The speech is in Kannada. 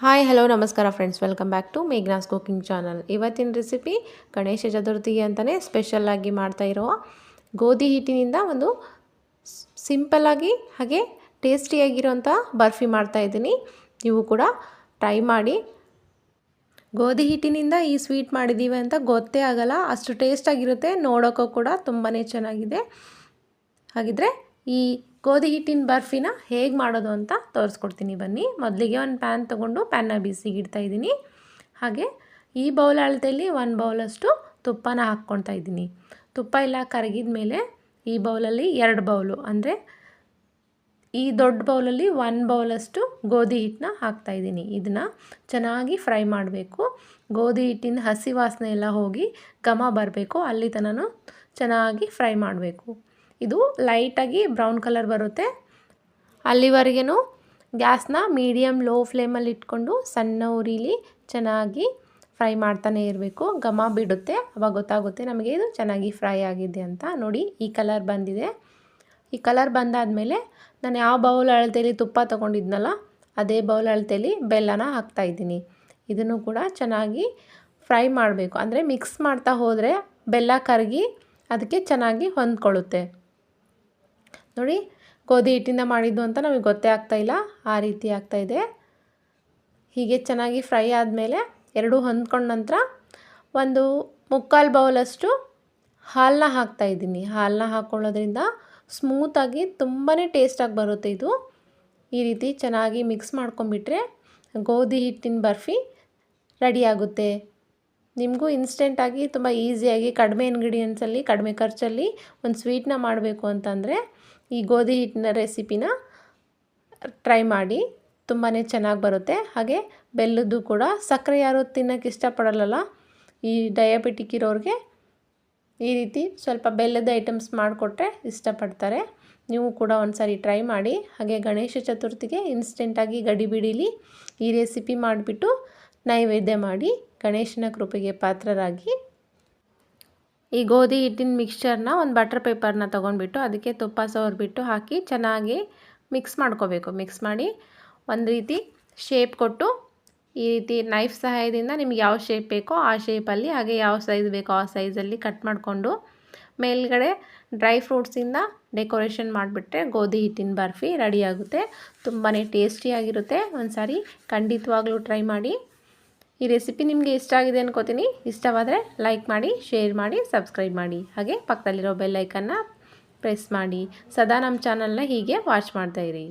ಹಾಯ್ ಹಲೋ ನಮಸ್ಕಾರ friends, welcome back to Meghna's cooking channel. ಇವತ್ತಿನ ರೆಸಿಪಿ ಗಣೇಶ ಚತುರ್ಥಿಗೆ ಅಂತಲೇ ಸ್ಪೆಷಲ್ಲಾಗಿ ಮಾಡ್ತಾ ಇರುವ ಗೋಧಿ ಹಿಟ್ಟಿನಿಂದ ಒಂದು ಸಿಂಪಲ್ಲಾಗಿ ಹಾಗೆ ಟೇಸ್ಟಿಯಾಗಿರೋಂಥ ಬರ್ಫಿ ಮಾಡ್ತಾಯಿದ್ದೀನಿ. ನೀವು ಕೂಡ ಟ್ರೈ ಮಾಡಿ. ಗೋಧಿ ಹಿಟ್ಟಿನಿಂದ ಈ ಸ್ವೀಟ್ ಮಾಡಿದ್ದೀವಿ ಅಂತ ಗೊತ್ತೇ ಆಗಲ್ಲ, ಅಷ್ಟು ಟೇಸ್ಟಾಗಿರುತ್ತೆ. ನೋಡೋಕ್ಕೂ ಕೂಡ ತುಂಬಾ ಚೆನ್ನಾಗಿದೆ. ಹಾಗಿದ್ರೆ ಈ ಗೋಧಿ ಹಿಟ್ಟಿನ ಬರ್ಫಿನ ಹೇಗೆ ಮಾಡೋದು ಅಂತ ತೋರಿಸ್ಕೊಡ್ತೀನಿ ಬನ್ನಿ. ಮೊದಲಿಗೆ ಒಂದು ಪ್ಯಾನ್ ತೊಗೊಂಡು ಪ್ಯಾನ್ನ ಬಿಸಿಗೆ ಇಡ್ತಾಯಿದ್ದೀನಿ. ಹಾಗೆ ಈ ಬೌಲ್ ಅಳತೆಯಲ್ಲಿ 1 ಬೌಲಷ್ಟು ತುಪ್ಪನ ಹಾಕ್ಕೊಳ್ತಾ ಇದ್ದೀನಿ. ತುಪ್ಪ ಎಲ್ಲ ಕರಗಿದ ಮೇಲೆ ಈ ಬೌಲಲ್ಲಿ 2 ಬೌಲು ಅಂದರೆ ಈ ದೊಡ್ಡ ಬೌಲಲ್ಲಿ 1 ಬೌಲಷ್ಟು ಗೋಧಿ ಹಿಟ್ಟನ್ನ ಹಾಕ್ತಾಯಿದ್ದೀನಿ. ಇದನ್ನು ಚೆನ್ನಾಗಿ ಫ್ರೈ ಮಾಡಬೇಕು. ಗೋಧಿ ಹಿಟ್ಟಿನ ಹಸಿ ವಾಸನೆ ಎಲ್ಲ ಹೋಗಿ ಘಮ ಬರಬೇಕು, ಅಲ್ಲಿ ತನಕ ಚೆನ್ನಾಗಿ ಫ್ರೈ ಮಾಡಬೇಕು. ಇದು ಲೈಟಾಗಿ ಬ್ರೌನ್ ಕಲರ್ ಬರುತ್ತೆ, ಅಲ್ಲಿವರೆಗೂ ಗ್ಯಾಸ್ನ ಮೀಡಿಯಮ್ ಲೋ ಫ್ಲೇಮಲ್ಲಿ ಇಟ್ಕೊಂಡು ಸಣ್ಣ ಉರಿಲಿ ಚೆನ್ನಾಗಿ ಫ್ರೈ ಮಾಡ್ತಾನೆ ಇರಬೇಕು. ಘಮ ಬಿಡುತ್ತೆ, ಅವಾಗ ಗೊತ್ತಾಗುತ್ತೆ ನಮಗೆ ಇದು ಚೆನ್ನಾಗಿ ಫ್ರೈ ಆಗಿದೆ ಅಂತ. ನೋಡಿ, ಈ ಕಲರ್ ಬಂದಿದೆ. ಈ ಕಲರ್ ಬಂದಾದಮೇಲೆ ನಾನು ಯಾವ ಬೌಲ್ ಅಳತೆಯಲ್ಲಿ ತುಪ್ಪ ತೊಗೊಂಡಿದ್ನಲ್ಲ ಅದೇ ಬೌಲ್ ಅಳತೆಯಲ್ಲಿ ಬೆಲ್ಲನ ಹಾಕ್ತಾಯಿದ್ದೀನಿ. ಇದನ್ನು ಕೂಡ ಚೆನ್ನಾಗಿ ಫ್ರೈ ಮಾಡಬೇಕು, ಅಂದರೆ ಮಿಕ್ಸ್ ಮಾಡ್ತಾ ಹೋದರೆ ಬೆಲ್ಲ ಕರಗಿ ಅದಕ್ಕೆ ಚೆನ್ನಾಗಿ ಹೊಂದ್ಕೊಳ್ಳುತ್ತೆ. ನೋಡಿ, ಗೋಧಿ ಹಿಟ್ಟಿಂದ ಮಾಡಿದ್ದು ಅಂತ ನಮಗೆ ಗೊತ್ತೇ ಆಗ್ತಾಯಿಲ್ಲ, ಆ ರೀತಿ ಆಗ್ತಾಯಿದೆ. ಹೀಗೆ ಚೆನ್ನಾಗಿ ಫ್ರೈ ಆದಮೇಲೆ ಎರಡೂ ಹೊಂದ್ಕೊಂಡ ನಂತರ ಒಂದು 3/4 ಬೌಲಷ್ಟು ಹಾಲನ್ನ ಹಾಕ್ತಾಯಿದ್ದೀನಿ. ಹಾಲನ್ನ ಹಾಕ್ಕೊಳ್ಳೋದ್ರಿಂದ ಸ್ಮೂತಾಗಿ ತುಂಬಾ ಟೇಸ್ಟಾಗಿ ಬರುತ್ತೆ. ಇದು ಈ ರೀತಿ ಚೆನ್ನಾಗಿ ಮಿಕ್ಸ್ ಮಾಡ್ಕೊಂಬಿಟ್ರೆ ಗೋಧಿ ಹಿಟ್ಟಿನ ಬರ್ಫಿ ರೆಡಿಯಾಗುತ್ತೆ. ನಿಮಗೂ ಇನ್ಸ್ಟೆಂಟಾಗಿ ತುಂಬ ಈಸಿಯಾಗಿ ಕಡಿಮೆ ಇಂಗ್ರೀಡಿಯೆಂಟ್ಸಲ್ಲಿ ಕಡಿಮೆ ಖರ್ಚಲ್ಲಿ ಒಂದು ಸ್ವೀಟ್ನ ಮಾಡಬೇಕು ಅಂತಂದರೆ ಈ ಗೋಧಿ ಹಿಟ್ಟಿನ ರೆಸಿಪಿನ ಟ್ರೈ ಮಾಡಿ, ತುಂಬಾ ಚೆನ್ನಾಗಿ ಬರುತ್ತೆ. ಹಾಗೆ ಬೆಲ್ಲದ್ದು ಕೂಡ, ಸಕ್ಕರೆ ಯಾರು ತಿನ್ನೋಕ್ಕೆ ಇಷ್ಟಪಡಲ್ಲ, ಈ ಡಯಾಬಿಟಿಕ್ ಇರೋರಿಗೆ ಈ ರೀತಿ ಸ್ವಲ್ಪ ಬೆಲ್ಲದ ಐಟಮ್ಸ್ ಮಾಡಿಕೊಟ್ರೆ ಇಷ್ಟಪಡ್ತಾರೆ. ನೀವು ಕೂಡ ಒಂದು ಸಾರಿ ಟ್ರೈ ಮಾಡಿ. ಹಾಗೆ ಗಣೇಶ ಚತುರ್ಥಿಗೆ ಇನ್ಸ್ಟೆಂಟಾಗಿ ಗಡಿಬಿಡಿಲಿ ಈ ರೆಸಿಪಿ ಮಾಡಿಬಿಟ್ಟು ನೈವೇದ್ಯ ಮಾಡಿ ಗಣೇಶನ ಕೃಪೆಗೆ ಪಾತ್ರರಾಗಿ. ಈ ಗೋಧಿ ಹಿಟ್ಟಿನ ಮಿಕ್ಸ್ಚರ್ನ ಒಂದು ಬಟರ್ ಪೇಪರ್ನ ತೊಗೊಂಡ್ಬಿಟ್ಟು ಅದಕ್ಕೆ ತುಪ್ಪ ಸವರ್ಬಿಟ್ಟು ಹಾಕಿ ಚೆನ್ನಾಗಿ ಮಿಕ್ಸ್ ಮಾಡ್ಕೋಬೇಕು. ಮಿಕ್ಸ್ ಮಾಡಿ ಒಂದು ರೀತಿ ಶೇಪ್ ಕೊಟ್ಟು ಈ ರೀತಿ ನೈಫ್ ಸಹಾಯದಿಂದ ನಿಮ್ಗೆ ಯಾವ ಶೇಪ್ ಬೇಕೋ ಆ ಶೇಪಲ್ಲಿ, ಹಾಗೆ ಯಾವ ಸೈಜ್ ಬೇಕೋ ಆ ಸೈಜಲ್ಲಿ ಕಟ್ ಮಾಡಿಕೊಂಡು ಮೇಲ್ಗಡೆ ಡ್ರೈ ಫ್ರೂಟ್ಸಿಂದ ಡೆಕೋರೇಷನ್ ಮಾಡಿಬಿಟ್ರೆ ಗೋಧಿ ಹಿಟ್ಟಿನ ಬರ್ಫಿ ರೆಡಿಯಾಗುತ್ತೆ. ತುಂಬಾ ಟೇಸ್ಟಿಯಾಗಿರುತ್ತೆ. ಒಂದು ಸಾರಿ ಖಂಡಿತವಾಗ್ಲೂ ಟ್ರೈ ಮಾಡಿ. ಈ ರೆಸಿಪಿ ನಿಮಗೆ ಇಷ್ಟ ಆಗಿದೆ ಅನ್ಕೋತೀನಿ. ಇಷ್ಟವಾದರೆ ಲೈಕ್ ಮಾಡಿ, ಶೇರ್ ಮಾಡಿ, ಸಬ್ಸ್ಕ್ರೈಬ್ ಮಾಡಿ. ಹಾಗೆ ಪಕ್ಕದಲ್ಲಿರೋ ಬೆಲ್ ಐಕನ್ನ ಪ್ರೆಸ್ ಮಾಡಿ. ಸದಾ ನಮ್ಮ ಚಾನಲ್ನ ಹೀಗೆ ವಾಚ್ ಮಾಡ್ತಾಯಿರಿ.